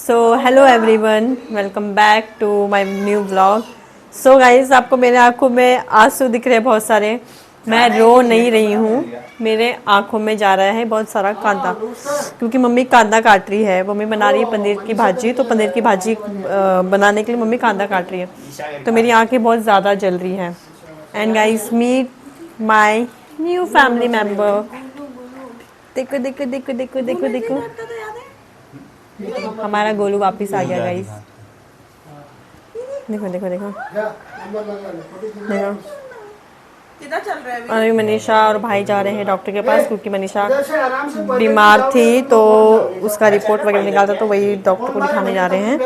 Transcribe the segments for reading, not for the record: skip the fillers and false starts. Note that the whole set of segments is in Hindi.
So hello everyone, welcome back to my new blog. So guys, आपको मेरे आंखों में आंसू दिख रहे हैं बहुत सारे। मैं रो नहीं रही हूँ, मेरे आंखों में जा रहा है बहुत सारा कांदा, क्योंकि मम्मी कांदा काट रही है। मम्मी बना रही है पनीर की भाजी, तो पनीर की भाजी बनाने के लिए मम्मी कांदा काट रही है, तो मेरी आंखें बहुत ज़्यादा जल रही हैं। And guys, meet my new family member. देखो देखो देखो देखो देखो देखो, हमारा गोलू वापस आ गया गाइस। देखो देखो देखो देखो। किधर चल रहा है अभी? और अभी मनीषा और भाई जा रहे हैं डॉक्टर के पास, क्योंकि मनीषा बीमार थी तो उसका रिपोर्ट वगैरह निकालता, तो वही डॉक्टर को दिखाने जा रहे हैं।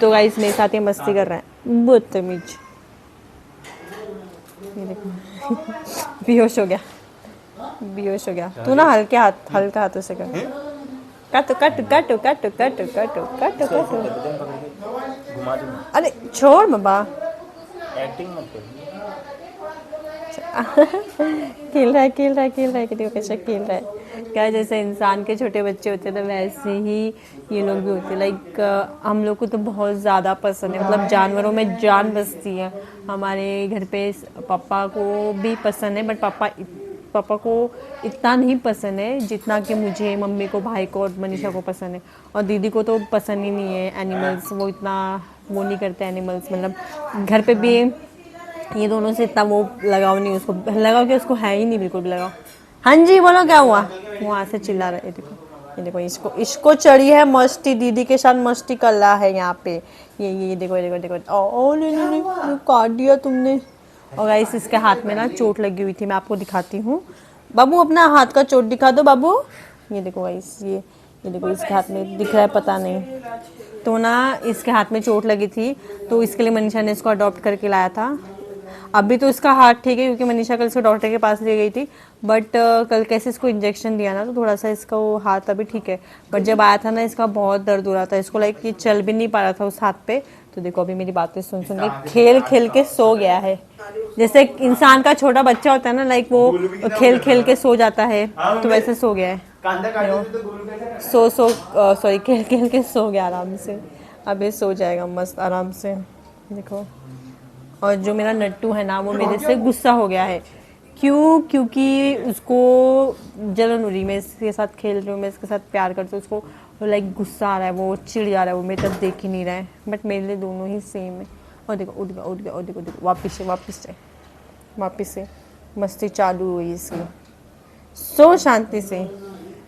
तो गाइस मेरे साथ ये मस्ती कर रहा है, बदतमीज। ये देखो बेहोश हो गया, बेहोश हो गया। तू ना हल्का हाथों से कर। काटो काटो काटो काटो काटो काटो काटो काटो। घुमा दूंगा। अरे छोड़ बाबा, एक्टिंग मत कर। खेल रहा है खेल रहा है खेल रहा है, कितनी कैसे खेल रहा है। क्या जैसे इंसान के छोटे बच्चे होते हैं, तो वैसे ही ये लोग भी होते हैं। लाइक हम लोग को तो बहुत ज़्यादा पसंद है, मतलब जानवरों में जान बसती है। हमारे घर पे पापा को भी पसंद है, बट पापा को इतना नहीं पसंद है जितना कि मुझे, मम्मी को, भाई को और मनीषा को पसंद है। और दीदी को तो पसंद ही नहीं है एनिमल्स, वो इतना वो नहीं करते एनिमल्स। मतलब घर पे भी ये दोनों से इतना वो लगाव नहीं, उसको लगाव कि उसको है ही नहीं बिल्कुल भी लगाव। हाँ जी बोलो, क्या हुआ? वहाँ से चिल्ला रहे। देखो ये देखो, इसको इसको चढ़ी है मस्ती, दीदी के साथ मस्ती कर रहा है यहाँ पे। ये देखो देखो देखो। ओ नहीं, काट दिया तुमने। और गाइस, इसके हाथ में ना चोट लगी हुई थी, मैं आपको दिखाती हूँ। बाबू अपना हाथ का चोट दिखा दो बाबू। ये देखो गाइस, ये देखो इसके हाथ में दिख रहा है, पता नहीं। तो ना इसके हाथ में चोट लगी थी, तो इसके लिए मनीषा ने इसको अडॉप्ट करके लाया था। अभी तो इसका हाथ ठीक है, क्योंकि मनीषा कल इसको डॉक्टर के पास ले गई थी। बट कल कैसे इसको इंजेक्शन दिया ना, तो थोड़ा सा इसका वो हाथ अभी ठीक है। बट जब आया था ना, इसका बहुत दर्द हो रहा था इसको, लाइक ये चल भी नहीं पा रहा था उस हाथ पे। तो देखो अभी मेरी बातें सुन सुन के खेल खेल के सो गया है। जैसे इंसान का छोटा बच्चा होता है ना, लाइक वो खेल खेल के सो जाता है, तो वैसे सो गया है। सॉरी, खेल खेल के सो गया आराम से। अभी सो जाएगा मस्त आराम से। देखो, और जो मेरा नट्टू है ना, वो मेरे से गुस्सा हो गया है। क्यों? क्योंकि उसको जलन हो रही, मैं इसके साथ खेल रही हूँ, मैं इसके साथ प्यार करती हूँ, उसको लाइक गुस्सा आ रहा है, वो चिढ़ जा रहा है, वो मेरी तरफ देख ही नहीं रहा है। बट मेरे लिए दोनों ही सेम है। और देखो उठ गया उठ गया, और देखो देखो वापिस से मस्ती चालू हुई इसकी। सो शांति से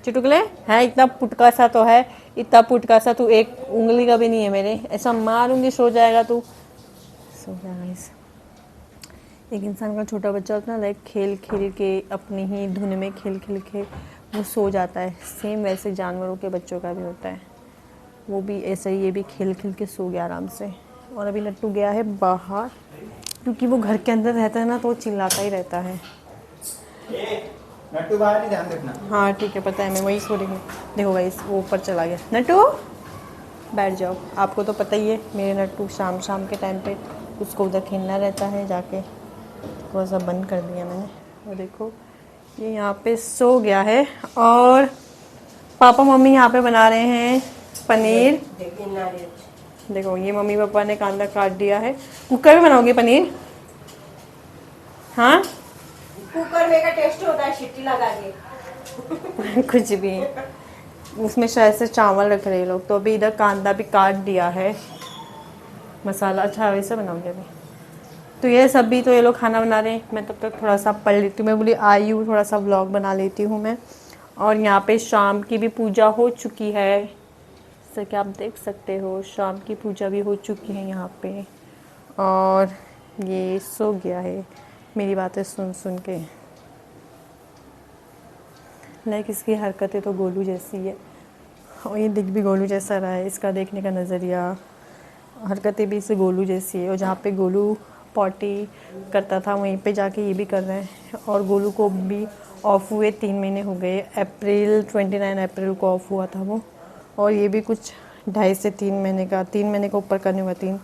चुटकुले है, इतना पुटका सा तो है, इतना पुटका सा तू एक उंगली का भी नहीं है मेरे, ऐसा मारूंगी सो जाएगा तू। सो गाइस, एक इंसान का छोटा बच्चा होता है ना, लाइक खेल खेल के अपनी ही धुन में खेल खेल के वो सो जाता है। सेम वैसे जानवरों के बच्चों का भी होता है, वो भी ऐसा ही, ये भी खेल खेल के सो गया आराम से। और अभी नट्टू गया है बाहर, क्योंकि वो घर के अंदर रहता है ना, तो वो चिल्लाता ही रहता है। नट्टू बाहर ही ध्यान रखना। हाँ ठीक है, पता है, मैं वही सो रही हूँ। देखो गाइस, वो ऊपर चला गया। नट्टू बैठ जाओ। आपको तो पता ही है, मेरे नट्टू शाम शाम के टाइम पे उसको उधर खेलना रहता है जाके। थोड़ा सा बंद कर दिया मैंने। और देखो ये यहाँ पे सो गया है, और पापा मम्मी यहाँ पे बना रहे हैं पनीर। देखो ये मम्मी पापा ने कांदा काट दिया है। कुकर में बनाओगे पनीर? हाँ कुकर में का टेस्ट होता है सीटी लगा के। कुछ भी, उसमें शायद से चावल रख रहे लोग। तो अभी इधर कांदा भी काट दिया है, मसाला। अच्छा वैसे बनाओगे अभी? तो ये सब भी तो ये लोग खाना बना रहे हैं, मैं तब तक थोड़ा सा पढ़ लेती हूँ। मैं बोली आई हूँ, थोड़ा सा व्लॉग बना लेती हूँ मैं। और यहाँ पे शाम की भी पूजा हो चुकी है, जैसे कि आप देख सकते हो, शाम की पूजा भी हो चुकी है यहाँ पे। और ये सो गया है मेरी बातें सुन सुन के। लाइक इसकी हरकतें तो गोलू जैसी है, और ये दिख भी गोलू जैसा रहा है, इसका देखने का नज़रिया, हरकतें भी इसे गोलू जैसी है। और जहाँ पे गोलू पॉटी करता था, वहीं पे जाके ये भी कर रहे हैं। और गोलू को भी ऑफ हुए 3 महीने हो गए, 29 अप्रैल को ऑफ हुआ था वो। और ये भी कुछ 2.5 से 3 महीने का, 3 महीने का ऊपर करने हुआ, 3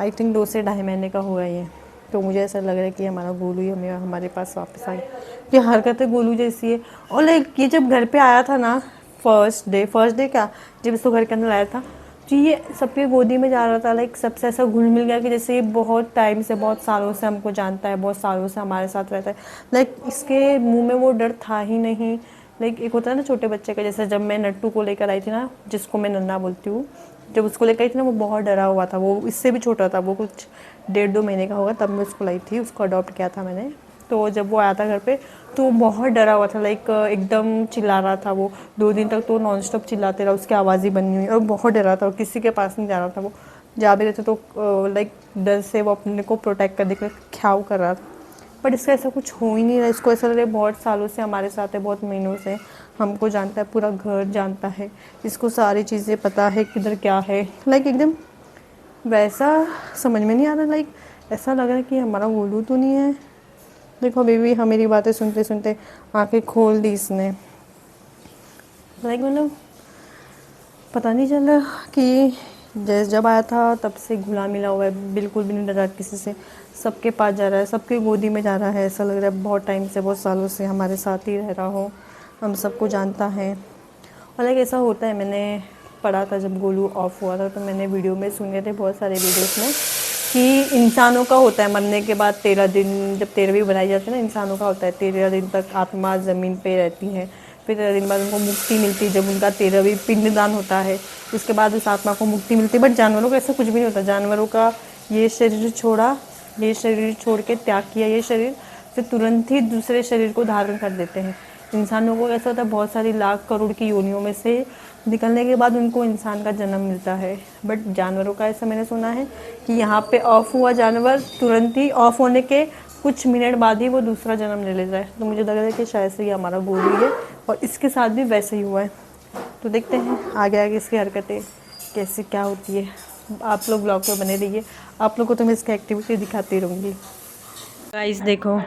आई थिंक 2 से 2.5 महीने का हुआ ये। तो मुझे ऐसा लग रहा है कि हमारा गोलू ही हमारे पास वापस आ गया। ये हरकतें गोलू जैसी है। और लाइक ये जब घर पे आया था ना, फर्स्ट डे क्या, जब इसको घर के अंदर लाया था, जी ये सबके गोदी में जा रहा था, लाइक सबसे ऐसा घुल मिल गया कि जैसे ये बहुत टाइम से, बहुत सालों से हमको जानता है, बहुत सालों से हमारे साथ रहता है। लाइक इसके मुंह में वो डर था ही नहीं। लाइक एक होता है ना छोटे बच्चे का, जैसे जब मैं नट्टू को लेकर आई थी ना, जिसको मैं नन्ना बोलती हूँ, जब उसको लेकर आई थी ना, वो बहुत डरा हुआ था। वो इससे भी छोटा था, वो कुछ 1.5-2 महीने का होगा, तब मैं उसको लाई थी, उसको अडॉप्ट किया था मैंने। तो जब वो आया था घर पे तो वो बहुत डरा हुआ था, लाइक एकदम चिल्ला रहा था। वो 2 दिन तक तो नॉन स्टॉप चिल्लाते रहा, उसकी आवाज़ ही बनी हुई, और बहुत डरा था, और किसी के पास नहीं जा रहा था। वो जा भी रहते तो लाइक डर से वो अपने को प्रोटेक्ट करने के लिए ख्याल कर रहा था। बट इसका ऐसा कुछ हो ही नहीं रहा। इसको ऐसा लग रहा है बहुत सालों से हमारे साथ है, बहुत महीनों से हमको जानता है, पूरा घर जानता है, इसको सारी चीज़ें पता है किधर क्या है। लाइक एकदम वैसा समझ में नहीं आ रहा, लाइक ऐसा लग रहा है कि हमारा गोलू तो नहीं है। देखो अभी भी हम मेरी बातें सुनते सुनते आंखें खोल दी इसने। लाइक मतलब पता नहीं चला कि जैसे जब आया था तब से घुला मिला हुआ है, बिल्कुल भी नहीं डरा किसी से, सबके पास जा रहा है, सबके गोदी में जा रहा है। ऐसा लग रहा है बहुत टाइम से, बहुत सालों से हमारे साथ ही रह रहा हो, हम सबको जानता है। और लाइक ऐसा होता है, मैंने पढ़ा था जब गोलू ऑफ हुआ था, तो मैंने वीडियो में सुने थे बहुत सारे वीडियोस में कि इंसानों का होता है मरने के बाद 13 दिन, जब 13वीं बनाई जाती है ना, इंसानों का होता है 13 दिन तक आत्मा ज़मीन पे रहती है। फिर 13 दिन बाद उनको मुक्ति मिलती है, जब उनका 13वीं पिंडदान होता है, उसके बाद उस आत्मा को मुक्ति मिलती है। बट जानवरों का ऐसा कुछ भी नहीं होता। जानवरों का ये शरीर छोड़ा, ये शरीर छोड़ के त्याग किया ये शरीर, फिर तुरंत ही दूसरे शरीर को धारण कर देते हैं। इंसानों को ऐसा होता है बहुत सारी लाख करोड़ की योनियों में से निकलने के बाद उनको इंसान का जन्म मिलता है। बट जानवरों का ऐसा मैंने सुना है कि यहाँ पे ऑफ हुआ जानवर, तुरंत ही ऑफ होने के कुछ मिनट बाद ही वो दूसरा जन्म ले लेता है। तो मुझे लग रहा है कि शायद से ये हमारा गोलू है, और इसके साथ भी वैसे ही हुआ है। तो देखते हैं आगे आगे इसकी हरकतें कैसे क्या होती है। आप लोग ब्लॉग पर बने रहिए, आप लोग को तो मैं इसकी एक्टिविटी दिखाती रहूँगी। गाइस देखो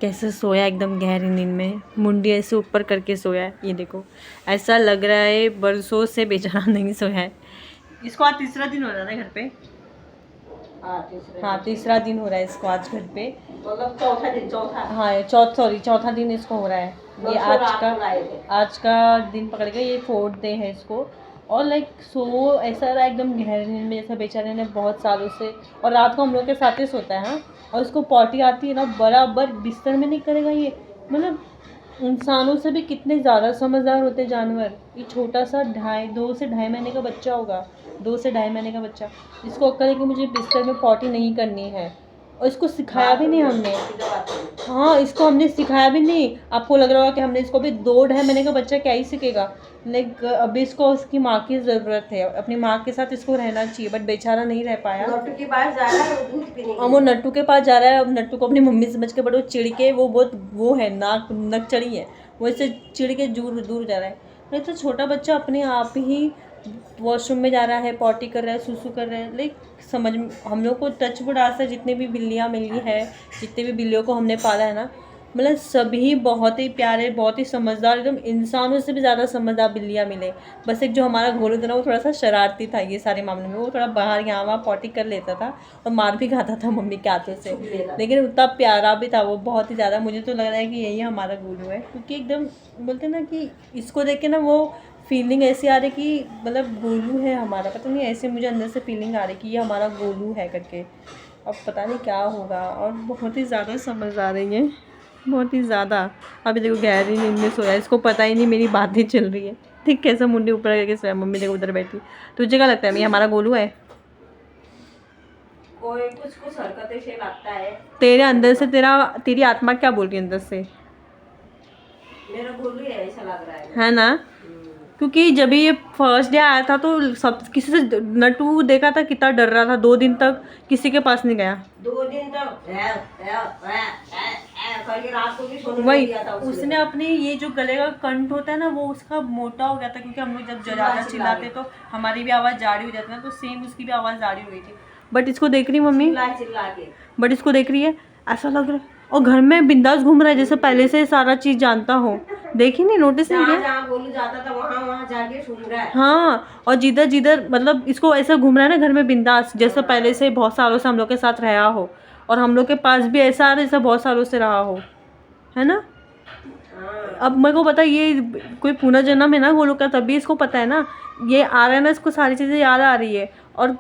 कैसे सोया, एकदम गहरी नींद में, मुंडी ऐसे ऊपर करके सोया है। ये देखो ऐसा लग रहा है बरसों से बेचारा नहीं सोया है। इसको आज तीसरा दिन हो रहा है घर पे। हाँ तीसरा दिन हो रहा है इसको आज घर पे, मतलब चौथा दिन, चौथा हाँ चौथा दिन इसको हो रहा है। ये आज का दिन पकड़ के ये 4th डे है इसको। और लाइक सो ऐसा रहा एकदम गहरी नींद में, जैसा बेचारे ने बहुत सालों से, और रात को हम लोग के साथ ही सोता है। हाँ, और उसको पॉटी आती है ना, बराबर बिस्तर में नहीं करेगा ये। मतलब इंसानों से भी कितने ज़्यादा समझदार होते जानवर। ये छोटा सा 2 से ढाई महीने का बच्चा होगा, 2 से ढाई महीने का बच्चा, इसको अक्ल है कि मुझे बिस्तर में पॉटी नहीं करनी है। और इसको सिखाया भी नहीं हमने। हाँ इसको हमने सिखाया भी नहीं। आपको लग रहा होगा कि हमने इसको, भी 2-2.5 महीने का बच्चा क्या ही सीखेगा। लाइक अभी इसको उसकी माँ की ज़रूरत है, अपनी माँ के साथ इसको रहना चाहिए, बट बेचारा नहीं रह पाया। नट्टू के पास जा रहा है दूध पीने, और वो नट्टू के पास जा रहा है। अब नट्टू को अपनी मम्मी समझ के, बट वो चिड़ के, वो बहुत वो है नक चढ़ी है, वो इससे चिड़ के दूर जा रहा है। नहीं तो छोटा बच्चा अपने आप ही वॉशरूम में जा रहा है, पॉटी कर रहा है, सूसू कर रहा है। लाइक समझ, हम लोग को टच वुड आज से जितने भी बिल्लियाँ मिली है, जितने भी बिल्लियों को हमने पाला है ना, मतलब सभी बहुत ही प्यारे, बहुत ही समझदार, एकदम इंसानों से भी ज़्यादा समझदार बिल्लियाँ मिले। बस एक जो हमारा गोलू था ना, वो थोड़ा सा शरारती था ये सारे मामले में। वो थोड़ा बाहर यहाँ वहाँ पॉटी कर लेता था और मार भी खाता था मम्मी के हाथों से, लेकिन उतना प्यारा भी था वो, बहुत ही ज़्यादा। मुझे तो लग रहा है कि यही हमारा गोलू है, क्योंकि एकदम बोलते ना कि इसको देख के ना वो फीलिंग ऐसी आ रही कि मतलब गोलू है हमारा। पता नहीं ऐसे मुझे अंदर से फीलिंग आ रही कि ये हमारा गोलू है करके। अब पता नहीं क्या होगा। और बहुत ही ज़्यादा समझदार है ये, बहुत ही ज़्यादा। अभी देखो गहरी नींद में सोया, इसको पता ही नहीं मेरी बातें चल रही है। ठीक कैसे मुंडी ऊपर करके सोया, मम्मी देखो उधर बैठी। तुझे क्या लगता है ये हमारा गोलू है? कोई कुछ हरकतें से लगता है। तेरे अंदर से तेरी आत्मा क्या बोल रही है अंदर से? मेरा गोलू है ऐसा लग रहा है ना? क्योंकि जब ये फर्स्ट डे आया था तो सब किसी से, नट्टू देखा था कितना डर रहा था, 2 दिन तक किसी के पास नहीं गया। 2 दिन तक करके रात को भी सोने वही नहीं दिया था उसने अपनी ये जो गले का कंठ होता है ना, वो उसका मोटा हो गया था, क्योंकि हम लोग जब ज़्यादा चिल्लाते तो हमारी भी आवाज़ जाड़ी हो जाती है, तो सेम उसकी भी आवाज़ जाड़ी हो गई थी। बट इसको देख रही मम्मी, चिल्ला के, बट इसको देख रही है, ऐसा लग रहा है। और घर में बिंदास घूम रहा है जैसे पहले से सारा चीज़ जानता हो। देखी नहीं, नोटिस नहीं किया? जहाँ गोलू जाता था वहाँ जाके सुन रहा है। हाँ, और जिधर मतलब इसको ऐसा घूम रहा है ना घर में बिंदास, जैसे पहले से बहुत सालों से हम लोग के साथ रहा हो, और हम लोग के पास भी ऐसा जैसा बहुत सालों से रहा हो, है ना? अब मेरे को पता है ये कोई पुनर्जन्म है ना गोलू का, तभी इसको पता है ना, ये आ रहा है ना, इसको सारी चीज़ें याद आ रही है। और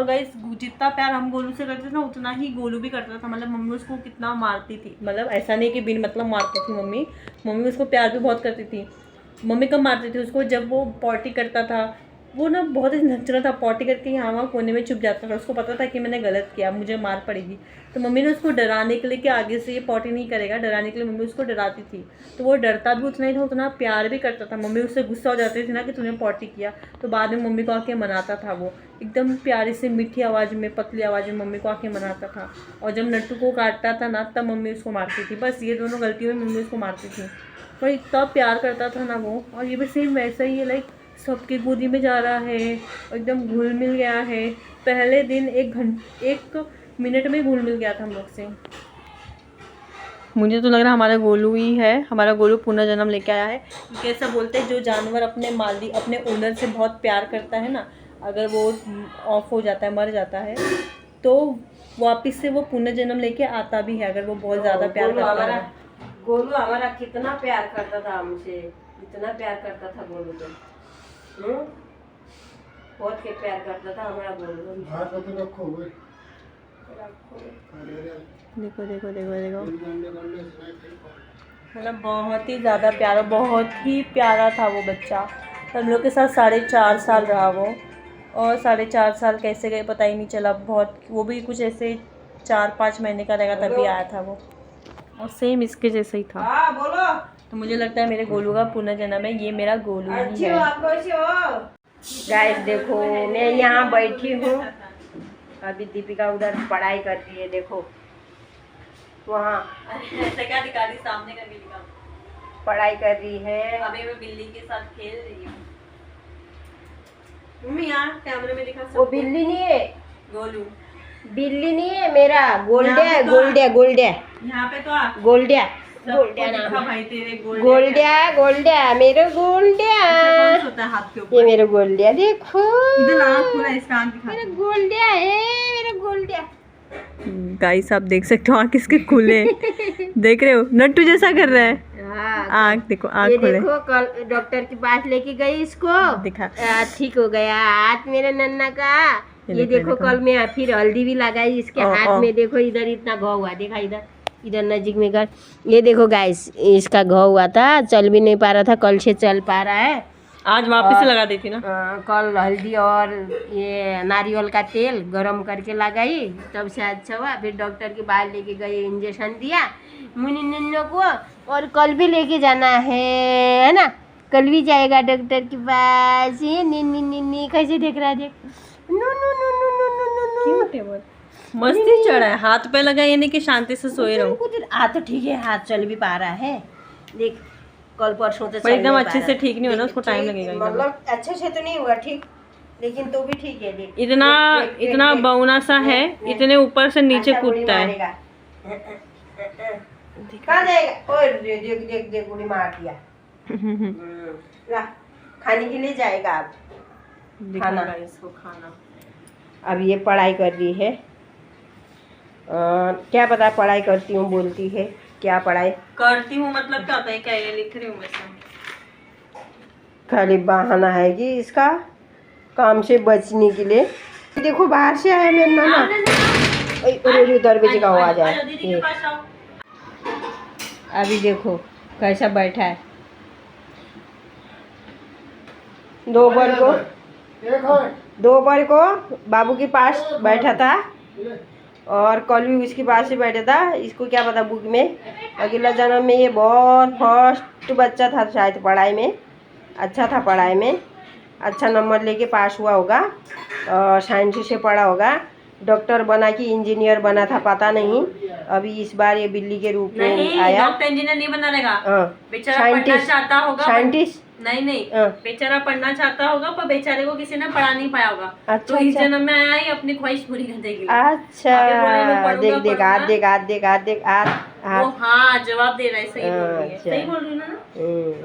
गाइस जितना प्यार हम गोलू से करते थे ना, उतना ही गोलू भी करता था। मतलब मम्मी उसको कितना मारती थी, मतलब ऐसा नहीं कि बिन मतलब मारती थी मम्मी उसको प्यार भी बहुत करती थी। मम्मी कब मारती थी उसको, जब वो पॉटी करता था, वो ना बहुत ही नचरा था, पॉटी करके यहाँ वहाँ कोने में छुप जाता था। उसको पता था कि मैंने गलत किया, मुझे मार पड़ेगी, तो मम्मी ने उसको डराने के लिए कि आगे से ये पॉटी नहीं करेगा, डराने के लिए मम्मी उसको डराती थी। तो वो डरता भी उतना ही था, उतना प्यार भी करता था। मम्मी उससे गुस्सा हो जाती थी ना कि तूने पॉटी किया, तो बाद में मम्मी को आके मनाता था। वो एकदम प्यारी से मीठी आवाज़ में, पतली आवाज़ में मम्मी को आके मनाता था। और जब नट्टू को काटता था ना, तब मम्मी उसको मारती थी। बस ये दोनों गलती में मम्मी उसको मारती थी, पर इतना प्यार करता था ना वो। और ये भी सेम वैसा ही है, लाइक सबकी गोदी में जा रहा है, एकदम घुल मिल गया है। पहले दिन 1 मिनट में घुल मिल गया था हम लोग से। मुझे तो लग रहा है हमारा गोलू ही है, हमारा गोलू पुनर्जन्म लेके आया है। क्योंकि ऐसा बोलते हैं जो जानवर अपने मालिक, अपने ओनर से बहुत प्यार करता है ना, अगर वो ऑफ हो जाता है, मर जाता है, तो वापस से वो पुनर्जन्म लेके आता भी है, अगर वो बहुत ज़्यादा प्यार करता है। गोलू हमारा कितना प्यार करता था हमसे, इतना प्यार करता था गोलू तो, बहुत के प्यार करता था हमारा गोलू। देखो देखो देखो देखो, मतलब बहुत ही ज़्यादा प्यारा, बहुत ही प्यारा था वो बच्चा। हम लोग के साथ 4.5 साल रहा वो, और 4.5 साल कैसे गए पता ही नहीं चला। बहुत, वो भी कुछ ऐसे 4-5 महीने का रहेगा तभी आया था वो, और सेम इसके जैसे ही था। हाँ बोलो। तो मुझे लगता है मेरे गोलू का पुनर्जन्म है, ये मेरा गोलू ही अच्छी है। हो, आप कैसी हो? गाइस देखो, मैं यहाँ बैठी हूँ, अभी दीपिका उधर पढ़ाई कर रही है। देखो वहाँ क्या दिखा रही, सामने का बिल्ली का पढ़ाई कर रही है। अभी मैं बिल्ली के साथ खेल रही हूँ। मम्मी यहाँ कैमरे में दिखा वो बिल्ली नहीं है, गोलू, बिल्ली नहीं है मेरा, गोल्डिया है, तो गोल्डिया गोल्डिया यहाँ पे तो आ गोल्डिया गोल्डिया नाम दिखा है। भाई तेरे गोल्डिया गोल्डिया मेरा गोल्डिया, कौन सा होता है हाथ के ये ऊपर, मेरा गोल्डिया देखो, इधर आँख खुला, इसका आँख दिखा। मेरा गोल्डिया है, मेरा गोल्डिया। गाइस आप देख सकते हो आँख इसके खुले देख रहे हो, नट्टू जैसा कर रहा है। हाँ, आँख देखो, ये आँख खुले। देखो, कल डॉक्टर के पास लेके गई इसको, दिखा। ठीक हो गया हाथ मेरे नन्ना का। ये देखो देखो। कल मैं फिर हल्दी भी लगाई इसके हाथ ओ। में। देखो इधर इतना घाव हुआ, देखा इधर, इधर नजीक में कर। ये देखो गाइस, इसका घाव हुआ था, चल भी नहीं पा रहा था, कल से चल पा रहा है। आज वापस से लगा दी थी ना। कल हल्दी और ये नारियल का तेल गरम करके लगाई, तब से अच्छा हुआ। फिर डॉक्टर के बाहर लेके गए, इंजेक्शन दिया मुन्नी नन्नों को, और कल भी लेके जाना है ना, कल भी जाएगा डॉक्टर के पास। ये निन्नी निन्नी कैसे देख रहा है, देख, no no no no no no no no. Cute है बहुत, मस्ती चढ़ा है, हाथ पे लगा, ये नहीं कि शांति से सोए रहो। कुछ हाथ तो ठीक है, हाथ चल भी पा रहा है, देख कल परसों तो पर एकदम अच्छे से ठीक नहीं होना, उसको टाइम ठीक, लगेगा एकदम। मतलब अच्छे से तो नहीं हुआ ठीक, लेकिन तो भी ठीक है। देख इतना देख, देख, इतना देख, बौना सा है, इतने ऊपर से नीचे अच्छा, गोली कूदता है। मारेगा। कहाँ जाएगा? ओए देख देख देख देख, गोली मार दिया। ला, खाने के लिए जाएगा अब। दिखाना इसको खाना। अब ये पढ़ाई कर रही है, क्या पता पढ़ाई करती हूँ बोलती है, क्या पढ़ाई करती हूँ मतलब क्या होता है, क्या ये लिख रही हूँ मैं सब। खाली बहाना है कि इसका काम से बचने के लिए। देखो बाहर से आया मेरा नाना, अरे दरवाजे का आवाज आयो, दीदी के है। पास आओ। अभी देखो कैसा बैठा है, दोपहर को बाबू के पास बैठा था, और कल भी उसके पास ही बैठा था। इसको क्या पता बुक में अगला जन्म में ये बहुत फर्स्ट बच्चा था शायद, पढ़ाई में अच्छा था, पढ़ाई में अच्छा नंबर लेके पास हुआ होगा, और साइंस से पढ़ा होगा, डॉक्टर बना कि इंजीनियर बना था पता नहीं। अभी इस बार ये बिल्ली के रूप में आया। डॉक्टर इंजीनियर नहीं बना रहेगा, हाँ, बेचारा पढ़ना चाहता होगा, साइंटिस्ट नहीं हाँ। बेचारा पढ़ना चाहता होगा, पर बेचारे को किसी ने पढ़ा नहीं पाया होगा। अच्छा, तो इस अच्छा। जन्म में आया ही अपनी ख्वाहिश पूरी करने के लिए। अच्छा, अभी बोले मैं पढ़ूंगा, देख देख हाथ देख हाथ देख हाथ देख हाथ वो हाथ। हाँ जवाब दे रहा है, सही बोल रही है, अच्छा। सही बोल रही है ना।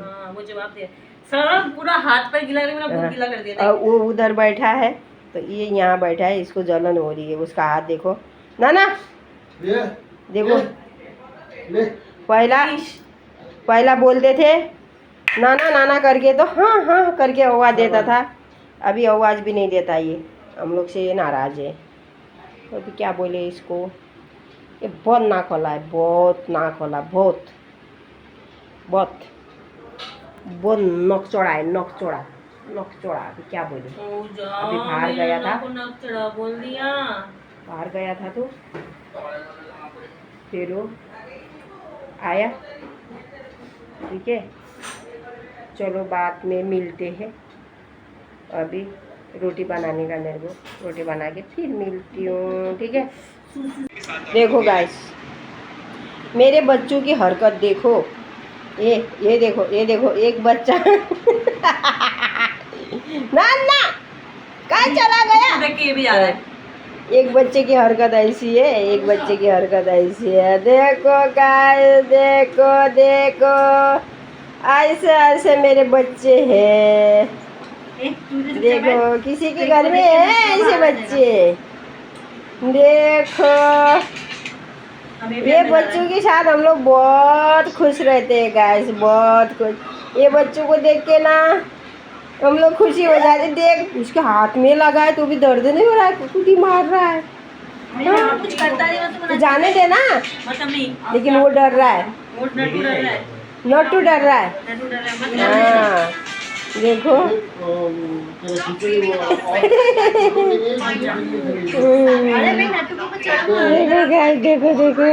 हाँ वो जवाब दे रहा है, सारा पूरा हाथ पर गिला करके मेरा मुंह गीला कर दिया। और वो उधर बैठा है, तो ये यहाँ बैठा है, इसको जलन हो रही है, उसका हाथ देखो ना ना, देखो पहला बोलते थे नाना नाना करके, तो हाँ हाँ करके आवाज़ देता था। अभी आवाज़ भी नहीं देता, ये हम लोग से नाराज़ है। तो अभी क्या बोले इसको, ये बहुत नाक वाला है, बहुत नाक वाला, बहुत बहुत बहुत नोक चौड़ा है, नोक चौड़ा, नोक चौड़ा। अभी क्या बोले, अभी बाहर गया था, बोल दिया। बाहर गया था तो फिर वो आया। ठीक है, चलो बाद में मिलते हैं। अभी रोटी बनाने का मेरे को, रोटी बना के फिर मिलती हूँ। ठीक है, देखो गाइस मेरे बच्चों की हरकत देखो। ये देखो, ये देखो एक बच्चा ना ना कहाँ चला गया, के भी आ रहा है। एक बच्चे की हरकत ऐसी है, एक बच्चे की हरकत ऐसी है। देखो गाइस, देखो देखो, ऐसे ऐसे मेरे बच्चे हैं। देखो किसी के घर में है ऐसे बच्चे। देखो ये बच्चों के साथ हम लोग बहुत खुश रहते हैं गाइस, बहुत खुश। ये बच्चों को देख के ना हम लोग खुशी हो जाते। देख उसके हाथ में लगा है तो भी दर्द नहीं हो रहा है, कुछ मार रहा है। कुछ करता नहीं, तो जाने दे ना, मतलब नहीं, लेकिन वो डर रहा है, नटू डर रहा है, नट्टू डर रहा है। नटू डर रहा है, मतलब हाँ देखो देखो गाइस, देखो देखो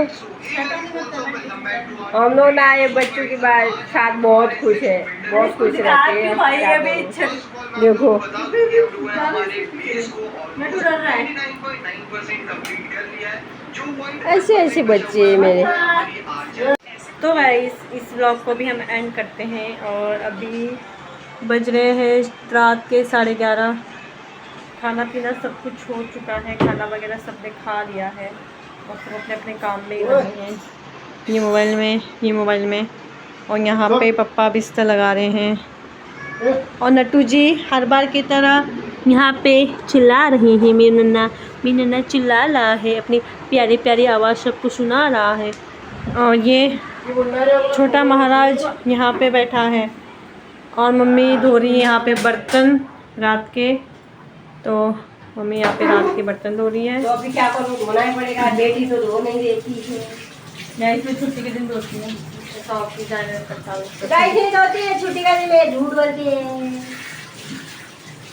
हम लोग ना ये बच्चों के साथ बहुत खुश है, बहुत खुश रहते हैं। क्या करें। देखो नटू डर रहा है। ऐसे ऐसे बच्चे हैं मेरे। तो गाइस इस व्लॉग को भी हम एंड करते हैं और अभी बज रहे हैं रात के 11:30। खाना पीना सब कुछ हो चुका है, खाना वगैरह सबने खा लिया है और सब अपने अपने काम में ही लगे हैं। ये मोबाइल में और यहाँ पे पापा बिस्तर लगा रहे हैं और नट्टू जी हर बार की तरह यहाँ पे चिल्ला रहे हैं। मेरी नन्ना चिल्ला रहा है, अपनी प्यारी प्यारी आवाज़ सबको सुना रहा है। और ये छोटा महाराज यहाँ पे बैठा है और मम्मी धो रही है यहाँ पे बर्तन रात के। तो मम्मी यहाँ पे रात के बर्तन धो रही है। तो अभी क्या करूँ, धोना ही पड़ेगा, बेटी तो धो नहीं देती है। मैं इसमें छुट्टी के दिन धोती हूँ, ऑफिस जाने करता हूँ। गाइस नहीं धोती है छुट्टी का दिन, मैं झूठ बोलती है,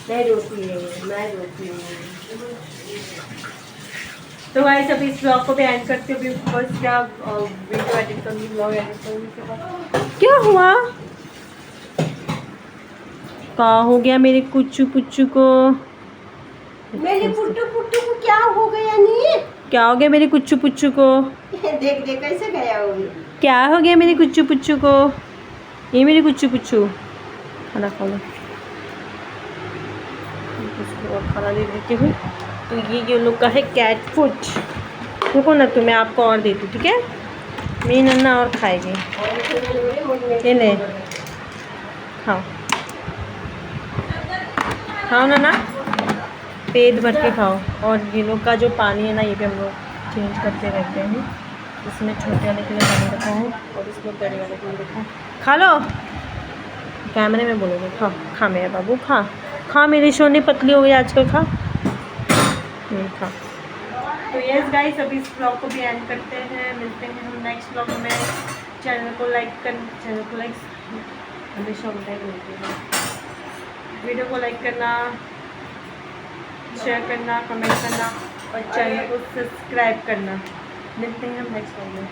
नहीं धोती है, मैं धोती हूँ। तो गाइस अभी इस ब्लॉग को भी एंड करते हुए बस क्या वीडियो एडिट करूँगी, ब्लॉग एडिट करूँगी उसके बाद। क्या हुआ, क्या हो गया मेरे कुच्चू पुच्चू को, मेरे पुट्टू पुट्टू को क्या हो गया नहीं? क्या हो गया मेरे कुच्चू पुच्चू को, देख देख कैसे गया वो भी। क्या हो गया मेरे कुच्चू पुच्चू को। ये मेरे कुच्चू पुच्चू खाना खा लो, उसको और खाना दे देती हूँ। तो ये लोग का है कैट फूड। रुको ना, तो मैं आपको और देती हूँ, ठीक है। मेरी नन्ना और खाएगी, ये ले खाओ, खाओ ना पेट भर के खाओ। और ये लोग का जो पानी है ना, ये भी हम लोग चेंज करते रहते हैं। इसमें छोटे वाले के लिए पानी रखा है और इसमें बड़े वाले के लिए रखा है। खा लो, कैमरे में बोलोगे, खा खा मेरे बाबू, खा खा, मेरी सोनी पतली हो गई आजकल, खा खा। तो यस गाइस अभी इस ब्लॉग को भी एंड करते हैं, मिलते हैं हम नेक्स्ट ब्लॉग में। चैनल को लाइक हमेशा मिलते हैं, वीडियो को लाइक करना, शेयर करना, कमेंट करना और चैनल को सब्सक्राइब करना। मिलते हैं हम नेक्स्ट वीडियो में।